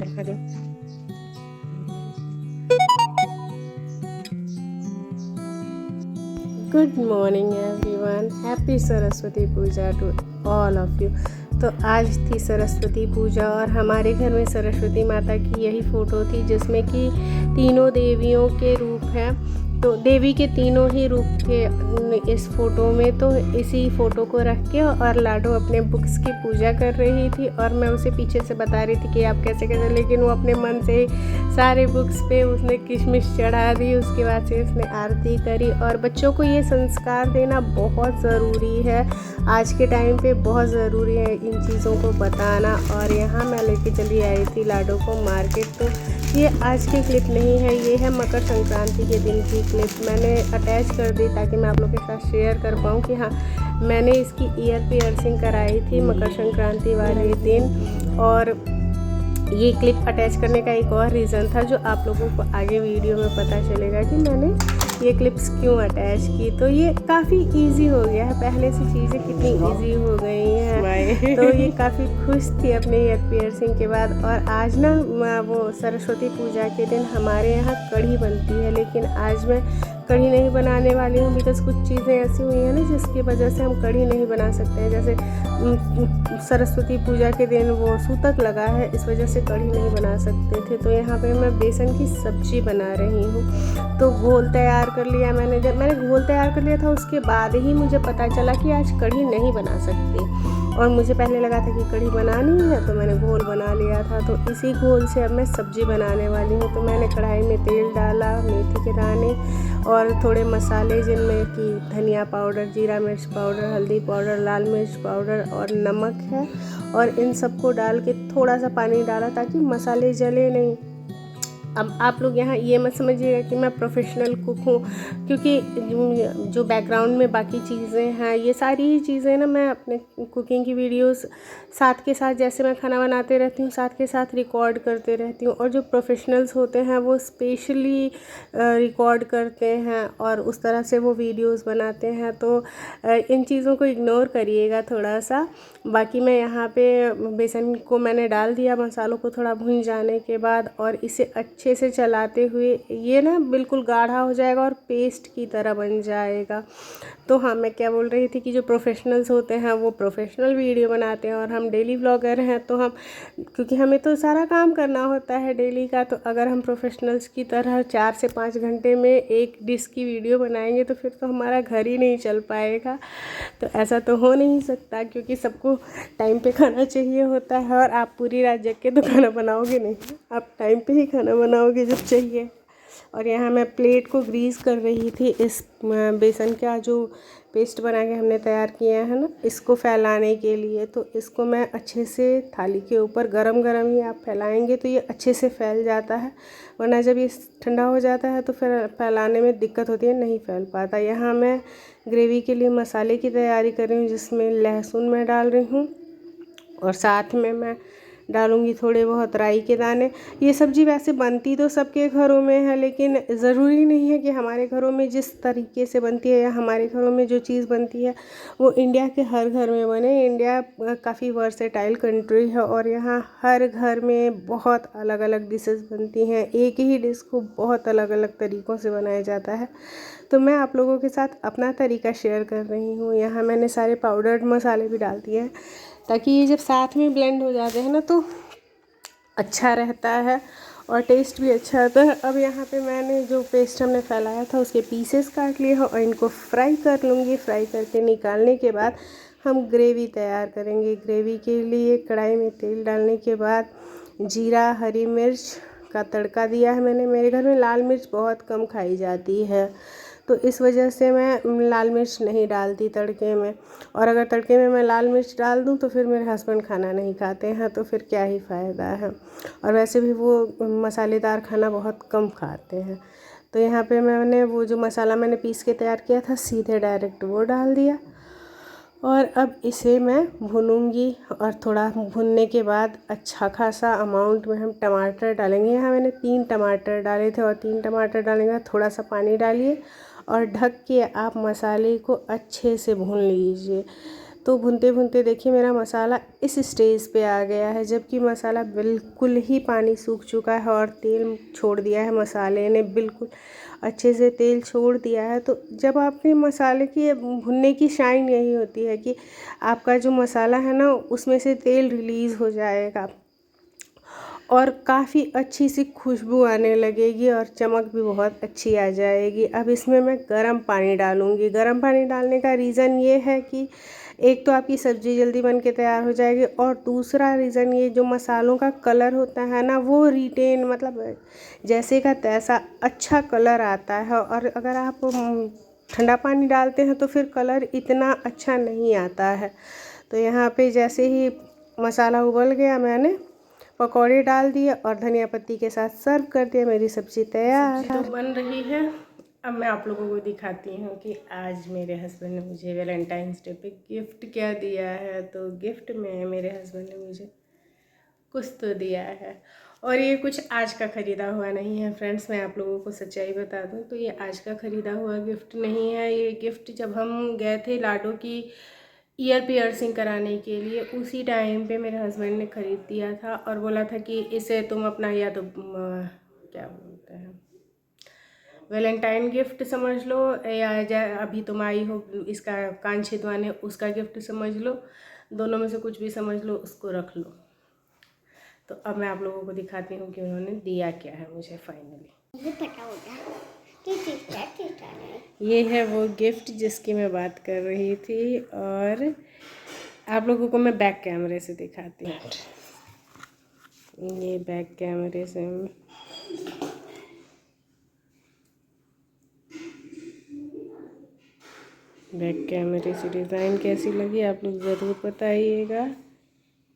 दिखा दो। Good morning everyone, happy Saraswati Puja to all of you. तो आज थी सरस्वती पूजा और हमारे घर में सरस्वती माता की यही फ़ोटो थी जिसमें कि तीनों देवियों के रूप हैं। तो देवी के तीनों ही रूप थे इस फ़ोटो में। तो इसी फ़ोटो को रख के और लाडो अपने बुक्स की पूजा कर रही थी और मैं उसे पीछे से बता रही थी कि आप कैसे कैसे, लेकिन वो अपने मन से ही सारे बुक्स पे उसने किशमिश चढ़ा दी। उसके बाद से उसने आरती करी। और बच्चों को ये संस्कार देना बहुत ज़रूरी है, आज के टाइम पे बहुत ज़रूरी है इन चीज़ों को बताना। और यहाँ मैं लेके चली आई थी लाडो को मार्केट। तो ये आज की क्लिप नहीं है, ये है मकर संक्रांति के दिन की क्लिप। मैंने अटैच कर दी ताकि मैं आप लोगों के साथ शेयर कर पाऊँ कि हाँ, मैंने इसकी ईयर पियर्सिंग कराई थी मकर संक्रांति वाले दिन। और ये क्लिप अटैच करने का एक और रीज़न था जो आप लोगों को आगे वीडियो में पता चलेगा कि मैंने ये क्लिप्स क्यों अटैच की। तो ये काफ़ी इजी हो गया है, पहले से चीज़ें कितनी इजी हो गई हैं। तो ये काफ़ी खुश थी अपने ईयर पियर्सिंग के बाद। और आज ना वो सरस्वती पूजा के दिन हमारे यहाँ कढ़ी बनती है, लेकिन आज मैं कढ़ी नहीं बनाने वाली हूँ बिकॉज कुछ चीज़ें ऐसी हुई हैं ना जिसकी वजह से हम कढ़ी नहीं बना सकते हैं। जैसे सरस्वती पूजा के दिन वो सूतक लगा है, इस वजह से कढ़ी नहीं बना सकते थे। तो यहाँ पे मैं बेसन की सब्जी बना रही हूँ। तो घोल तैयार कर लिया मैंने। जब मैंने घोल तैयार कर लिया था उसके बाद ही मुझे पता चला कि आज कढ़ी नहीं बना सकती। और मुझे पहले लगा था कि कढ़ी बनानी है, तो मैंने घोल बना लिया था। तो इसी घोल से अब मैं सब्ज़ी बनाने वाली हूँ। तो मैंने कढ़ाई में तेल डाला, मेथी के दाने और थोड़े मसाले जिनमें कि धनिया पाउडर, जीरा मिर्च पाउडर, हल्दी पाउडर, लाल मिर्च पाउडर और नमक है। और इन सबको डाल के थोड़ा सा पानी डाला ताकि मसाले जले नहीं। अब आप लोग यहाँ ये मत समझिएगा कि मैं प्रोफेशनल कुक हूँ, क्योंकि जो बैकग्राउंड में बाकी चीज़ें हैं ये सारी ही चीज़ें ना मैं अपने कुकिंग की वीडियोस साथ के साथ, जैसे मैं खाना बनाते रहती हूँ साथ के साथ रिकॉर्ड करते रहती हूँ। और जो प्रोफेशनल्स होते हैं वो स्पेशली रिकॉर्ड करते हैं और उस तरह से वो वीडियोस बनाते हैं। तो इन चीज़ों को इग्नोर करिएगा थोड़ा सा। बाकी मैं यहाँ पे बेसन को मैंने डाल दिया मसालों को थोड़ा भुन जाने के बाद, और इसे अच्छे से चलाते हुए ये ना बिल्कुल गाढ़ा हो जाएगा और पेस्ट की तरह बन जाएगा। तो हाँ, मैं क्या बोल रही थी कि जो प्रोफेशनल्स होते हैं वो प्रोफेशनल वीडियो बनाते हैं और हम डेली व्लॉगर हैं। तो हम, क्योंकि हमें तो सारा काम करना होता है डेली का, तो अगर हम प्रोफेशनल्स की तरह 4 से 5 घंटे में एक डिश की वीडियो बनाएंगे तो फिर तो हमारा घर ही नहीं चल पाएगा। तो ऐसा तो हो नहीं सकता, क्योंकि सबको टाइम पे खाना चाहिए होता है। और आप पूरी रात जग के तो खाना बनाओगे नहीं, आप टाइम पे ही खाना बनाओगे जब चाहिए। और यहाँ मैं प्लेट को ग्रीस कर रही थी इस बेसन का जो पेस्ट बना के हमने तैयार किया है ना, इसको फैलाने के लिए। तो इसको मैं अच्छे से थाली के ऊपर गरम गरम ही आप फैलाएंगे तो ये अच्छे से फैल जाता है, वरना जब ये ठंडा हो जाता है तो फिर फैलाने में दिक्कत होती है, नहीं फैल पाता। यहाँ मैं ग्रेवी के लिए मसाले की तैयारी कर रही हूँ, जिसमें लहसुन मैं डाल रही हूँ और साथ में मैं डालूँगी थोड़े बहुत राई के दाने। ये सब्ज़ी वैसे बनती तो सबके घरों में है, लेकिन ज़रूरी नहीं है कि हमारे घरों में जिस तरीके से बनती है या हमारे घरों में जो चीज़ बनती है वो इंडिया के हर घर में बने। इंडिया काफ़ी वर्सेटाइल कंट्री है और यहाँ हर घर में बहुत अलग अलग डिशेस बनती हैं। एक ही डिश को बहुत अलग अलग तरीक़ों से बनाया जाता है। तो मैं आप लोगों के साथ अपना तरीका शेयर कर रही हूँ। यहाँ मैंने सारे पाउडर्ड मसाले भी डाल दिए हैं ताकि ये जब साथ में ब्लेंड हो जाते हैं ना तो अच्छा रहता है और टेस्ट भी अच्छा आता है। अब यहाँ पे मैंने जो पेस्ट हमने फैलाया था उसके पीसेस काट लिए हैं और इनको फ्राई कर लूँगी। फ्राई करके निकालने के बाद हम ग्रेवी तैयार करेंगे। ग्रेवी के लिए कढ़ाई में तेल डालने के बाद जीरा, हरी मिर्च का तड़का दिया है मैंने। मेरे घर में लाल मिर्च बहुत कम खाई जाती है, तो इस वजह से मैं लाल मिर्च नहीं डालती तड़के में। और अगर तड़के में मैं लाल मिर्च डाल दूँ तो फिर मेरे हस्बैंड खाना नहीं खाते हैं, तो फिर क्या ही फ़ायदा है। और वैसे भी वो मसालेदार खाना बहुत कम खाते हैं। तो यहाँ पे मैंने वो जो मसाला मैंने पीस के तैयार किया था सीधे डायरेक्ट वो डाल दिया। और अब इसे मैं भूनूंगी और थोड़ा भुनने के बाद अच्छा खासा अमाउंट में हम टमाटर डालेंगे। यहाँ मैंने 3 टमाटर डाले थे और 3 टमाटर डालने के बाद थोड़ा सा पानी डालिए और ढक के आप मसाले को अच्छे से भून लीजिए। तो भुनते भुनते देखिए मेरा मसाला इस स्टेज पे आ गया है, जबकि मसाला बिल्कुल ही पानी सूख चुका है और तेल छोड़ दिया है। मसाले ने बिल्कुल अच्छे से तेल छोड़ दिया है। तो जब आपके मसाले की भुनने की शाइन यही होती है कि आपका जो मसाला है ना उसमें से तेल रिलीज़ हो जाएगा और काफ़ी अच्छी सी खुशबू आने लगेगी और चमक भी बहुत अच्छी आ जाएगी। अब इसमें मैं गर्म पानी डालूँगी। गर्म पानी डालने का रीज़न ये है कि एक तो आपकी सब्ज़ी जल्दी बन के तैयार हो जाएगी और दूसरा रीज़न ये जो मसालों का कलर होता है ना वो रिटेन मतलब जैसे का तैसा अच्छा कलर आता है। और अगर आप ठंडा पानी डालते हैं तो फिर कलर इतना अच्छा नहीं आता है। तो यहाँ पे जैसे ही मसाला उबल गया मैंने पकौड़े डाल दिए और धनिया पत्ती के साथ सर्व कर दिया। मेरी सब्ज़ी तैयार तो बन रही है। अब मैं आप लोगों को दिखाती हूँ कि आज मेरे हस्बैंड ने मुझे वैलेंटाइंस डे पे गिफ्ट क्या दिया है। तो गिफ्ट में मेरे हस्बैंड ने मुझे कुछ तो दिया है और ये कुछ आज का ख़रीदा हुआ नहीं है फ्रेंड्स। मैं आप लोगों को सच्चाई बता दूँ तो ये आज का ख़रीदा हुआ गिफ्ट नहीं है। ये गिफ्ट जब हम गए थे लाडो की ईयर पियर्सिंग कराने के लिए उसी टाइम पे मेरे हस्बैंड ने ख़रीद दिया था और बोला था कि इसे तुम अपना या तो क्या बोलते हैं वैलेंटाइन गिफ्ट समझ लो या अभी तुम आई हो इसका कान छिदवाने उसका गिफ्ट समझ लो, दोनों में से कुछ भी समझ लो, उसको रख लो। तो अब मैं आप लोगों को दिखाती हूँ कि उन्होंने दिया क्या है मुझे फाइनली। ये है वो गिफ्ट जिसकी मैं बात कर रही थी और आप लोगों को मैं बैक कैमरे से दिखाती हूँ। ये बैक कैमरे से बैक कैमरे से डिज़ाइन कैसी लगी आप लोग ज़रूर बताइएगा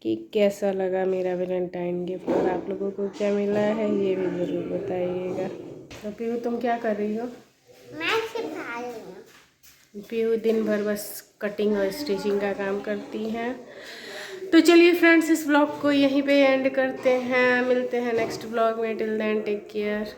कि कैसा लगा मेरा वैलेंटाइन गिफ्ट और आप लोगों को क्या मिला है ये भी ज़रूर बताइएगा। तो पीहू तुम क्या कर रही हो? मैं सिखा रही हूँ। पीहू दिन भर बस कटिंग और स्टिचिंग का काम करती हैं। तो चलिए फ्रेंड्स इस ब्लॉग को यहीं पे एंड करते हैं, मिलते हैं नेक्स्ट ब्लॉग में। Till then take care.